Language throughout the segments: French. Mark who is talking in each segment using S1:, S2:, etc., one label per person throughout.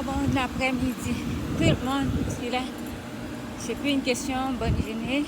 S1: bon après-midi. Tout le monde, c'est là. C'est plus une question bonne journée,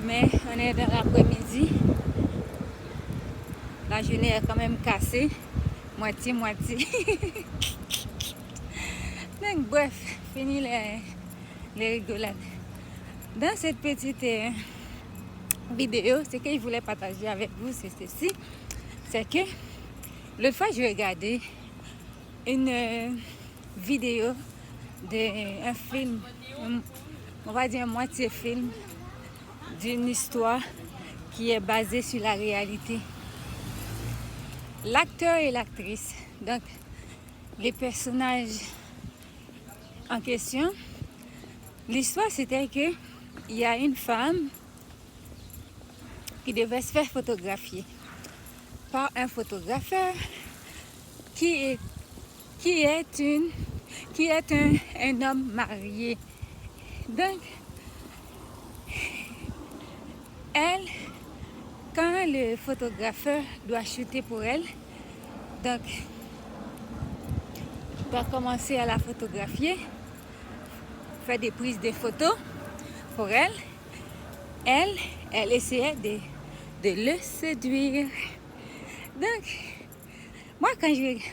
S1: mais on est dans l'après-midi. La journée est quand même cassée, moitié-moitié. Donc bref, fini les rigolades. Dans cette petite vidéo, ce que je voulais partager avec vous, c'est ceci. C'est que l'autre fois, j'ai regardé une vidéo d'un film, on va dire un moitié film, d'une histoire qui est basée sur la réalité. L'acteur et l'actrice, donc les personnages en question, l'histoire c'était que il y a une femme qui devait se faire photographier par un photographeur qui est un homme marié. Donc, elle, quand le photographeur doit shooter pour elle, donc, doit commencer à la photographier, faire des prises de photos pour elle, elle essayait de le séduire. Donc, moi,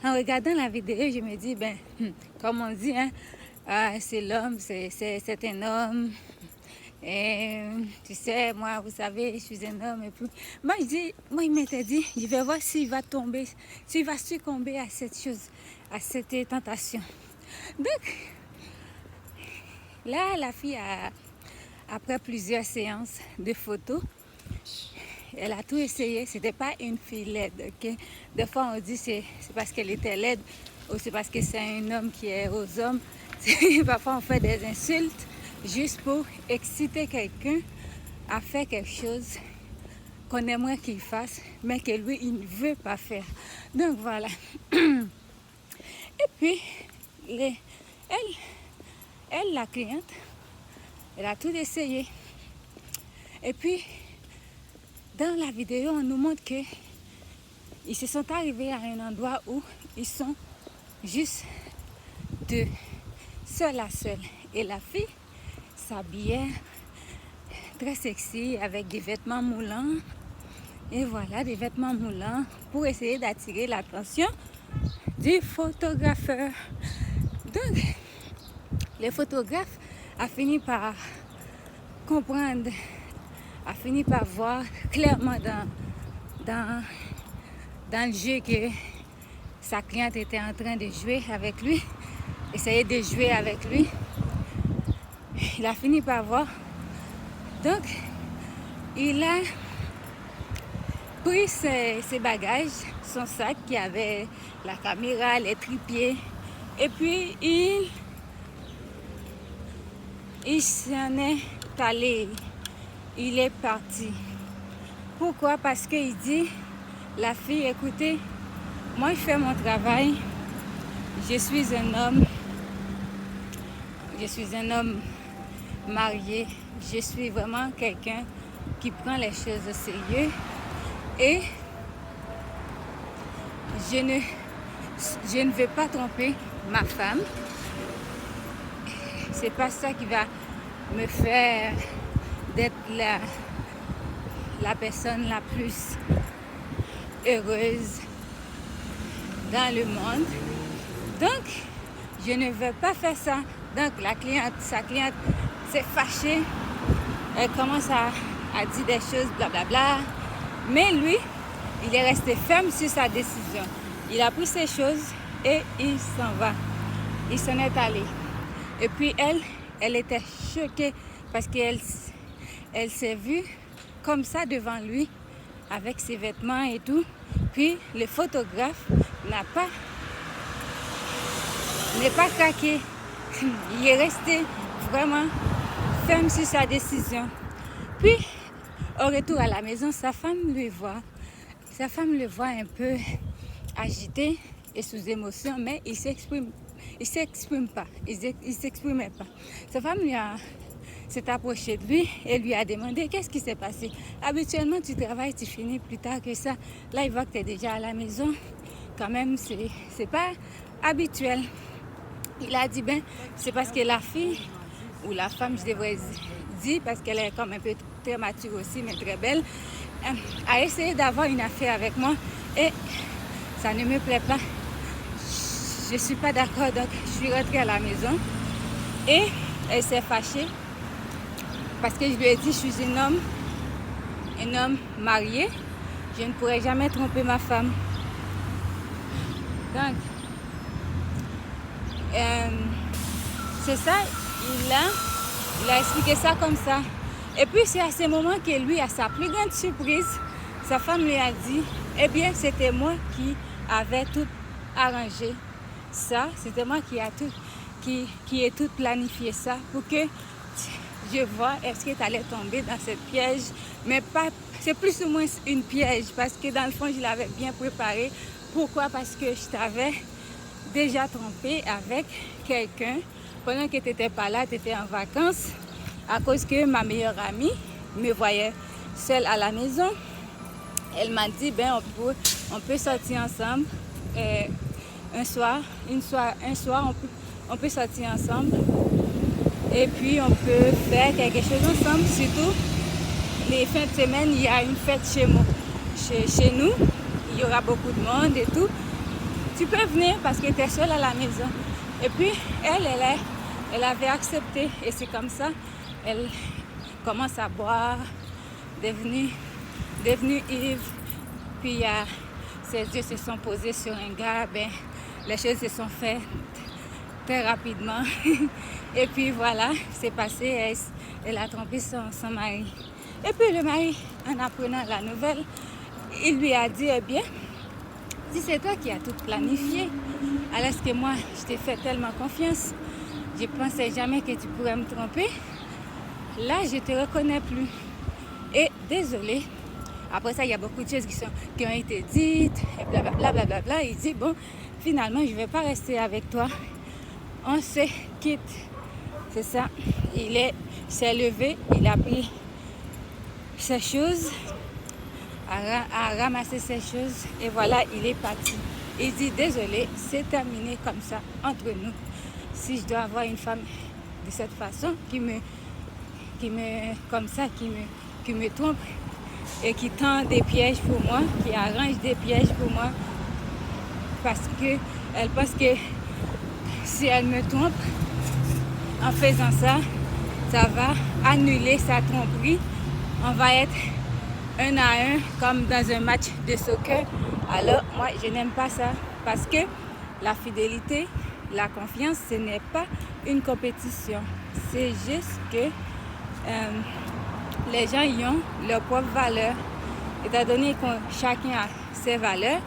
S1: en regardant la vidéo, je me dis, comme on dit, c'est l'homme, c'est un homme. Et tu sais, moi, vous savez, je suis un homme. Et puis, moi, il m'était dit, je vais voir s'il va succomber à cette chose, à cette tentation. Donc, là, la fille, après plusieurs séances de photos, elle a tout essayé. C'était pas une fille laide, ok? Des fois, on dit c'est parce qu'elle était laide ou c'est parce que c'est un homme qui est aux hommes. Parfois, on fait des insultes juste pour exciter quelqu'un à faire quelque chose qu'on aimerait qu'il fasse, mais que lui, il ne veut pas faire. Donc, voilà. Et puis, elle, la cliente, elle a tout essayé. Et puis, dans la vidéo, on nous montre que ils se sont arrivés à un endroit où ils sont juste deux, seul à seul. Et la fille s'habillait très sexy avec des vêtements moulants. Et voilà, des vêtements moulants pour essayer d'attirer l'attention du photographeur. Donc, le photographe a fini par comprendre, a fini par voir clairement dans le jeu que sa cliente était en train de jouer avec lui, essayer de jouer avec lui. Il a fini par voir. Donc, il a pris ses bagages, son sac qui avait la caméra, les trépieds, et puis il s'en est allé. Il est parti. Pourquoi? Parce qu'il dit, la fille, écoutez, moi je fais mon travail, je suis un homme marié, je suis vraiment quelqu'un qui prend les choses au sérieux et je ne veux pas tromper ma femme. C'est pas ça qui va me faire d'être la personne la plus heureuse dans le monde. Donc, je ne veux pas faire ça. Donc, sa cliente s'est fâchée. Elle commence à dire des choses, blablabla. Mais lui, il est resté ferme sur sa décision. Il a pris ses choses et il s'en va. Il s'en est allé. Et puis, elle était choquée parce qu'elle s'est vue comme ça devant lui, avec ses vêtements et tout. Puis le photographe n'est pas craqué. Il est resté vraiment ferme sur sa décision. Puis, au retour à la maison, sa femme le voit un peu agité et sous émotion, mais il s'exprimait pas. Sa femme s'est approchée de lui et lui a demandé qu'est-ce qui s'est passé. Habituellement, tu travailles, tu finis plus tard que ça. Là, il voit que tu es déjà à la maison. Quand même, c'est pas habituel. il a dit, ben, c'est parce que la fille, ou la femme, je devrais dire, parce qu'elle est comme un peu très mature aussi, mais très belle, a essayé d'avoir une affaire avec moi et ça ne me plaît pas. Je ne suis pas d'accord, donc je suis rentrée à la maison et elle s'est fâchée parce que je lui ai dit, je suis un homme marié, je ne pourrais jamais tromper ma femme. Donc, c'est ça, il a expliqué ça comme ça. Et puis c'est à ce moment que lui, à sa plus grande surprise, sa femme lui a dit, eh bien c'était moi qui avais tout arrangé ça, c'était moi qui ai tout planifié ça pour que je vois est-ce que tu allais tomber dans cette piège, mais pas, c'est plus ou moins une piège parce que dans le fond je l'avais bien préparé. Pourquoi? Parce que je t'avais déjà trompé avec quelqu'un pendant que tu n'étais pas là, tu étais en vacances, à cause que ma meilleure amie me voyait seule à la maison. Elle m'a dit, ben on peut sortir ensemble un soir, on peut sortir ensemble et puis on peut faire quelque chose ensemble. Surtout les fins de semaine, il y a une fête chez nous, il y aura beaucoup de monde et tout. Tu peux venir parce que tu es seule à la maison. Et puis elle avait accepté et c'est comme ça, elle commence à boire, devenue ivre, puis ses yeux se sont posés sur un gars, ben, les choses se sont faites très rapidement. Et puis voilà, c'est passé, elle a trompé son mari. Et puis le mari, en apprenant la nouvelle, il lui a dit, eh bien, si c'est toi qui as tout planifié, alors que moi, je t'ai fait tellement confiance, je ne pensais jamais que tu pourrais me tromper. Là, je ne te reconnais plus. Et désolé. Après ça, il y a beaucoup de choses qui ont été dites, et blablabla, blablabla. Il dit, bon, finalement, je ne vais pas rester avec toi. On se quitte. C'est ça. Il s'est levé, il a pris ses choses, a ramassé ses choses, et voilà, il est parti. Il dit, désolé, c'est terminé comme ça, entre nous. Si je dois avoir une femme de cette façon, qui me trompe, et qui tend des pièges pour moi, qui arrange des pièges pour moi, parce qu'elle pense que si elle me trompe, en faisant ça, ça va annuler sa tromperie. On va être 1 à 1 comme dans un match de soccer. Alors moi, je n'aime pas ça parce que la fidélité, la confiance, ce n'est pas une compétition. C'est juste que les gens y ont leurs propres valeurs. Étant donné que chacun a ses valeurs,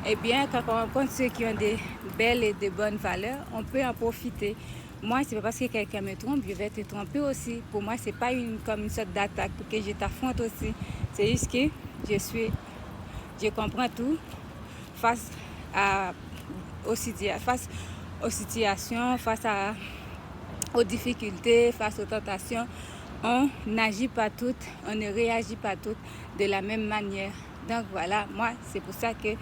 S1: eh bien, quand on rencontre ceux qui ont des belles et de bonnes valeurs, on peut en profiter. Moi, c'est pas parce que quelqu'un me trompe, je vais te tromper aussi. Pour moi, c'est pas comme une sorte d'attaque pour que je t'affronte aussi. C'est juste que je comprends tout face aux situations, aux difficultés, face aux tentations. On n'agit pas toutes, on ne réagit pas toutes de la même manière. Donc voilà, moi, c'est pour ça que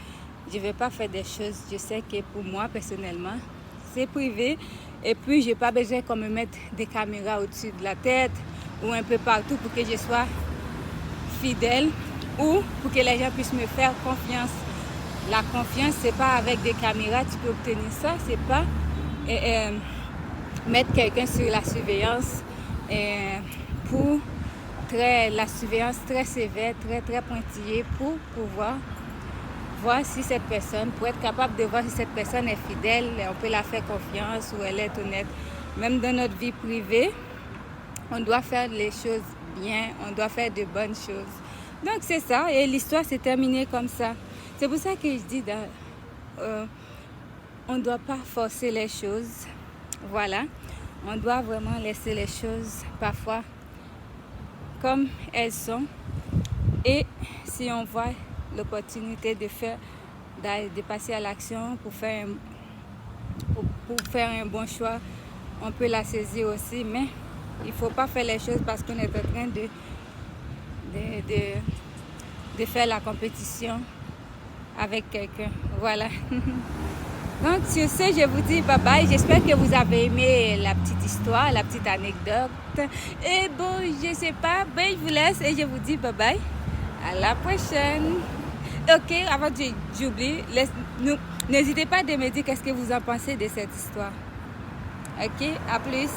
S1: je ne vais pas faire des choses. Je sais que pour moi, personnellement, c'est privé. Et puis, je n'ai pas besoin qu'on me mette des caméras au-dessus de la tête ou un peu partout pour que je sois fidèle ou pour que les gens puissent me faire confiance. La confiance, ce n'est pas avec des caméras tu peux obtenir ça. Ce n'est pas mettre quelqu'un sur la surveillance pour la surveillance très sévère, très pointillée pour pouvoir voir si cette personne, pour être capable de voir si cette personne est fidèle, on peut la faire confiance ou elle est honnête. Même dans notre vie privée, on doit faire les choses bien, on doit faire de bonnes choses. Donc c'est ça, et l'histoire s'est terminée comme ça. C'est pour ça que je dis, on ne doit pas forcer les choses. Voilà, on doit vraiment laisser les choses parfois comme elles sont. Et si on voit l'opportunité de passer à l'action pour faire un bon choix, on peut la saisir aussi, mais il ne faut pas faire les choses parce qu'on est en train de faire la compétition avec quelqu'un. Voilà. Donc sur ce, je vous dis bye bye. J'espère que vous avez aimé la petite histoire, la petite anecdote. Et bon, je sais pas, ben je vous laisse et je vous dis bye bye. À la prochaine. Ok, avant que j'oublie, n'hésitez pas à me dire qu'est-ce que vous en pensez de cette histoire. Ok, à plus.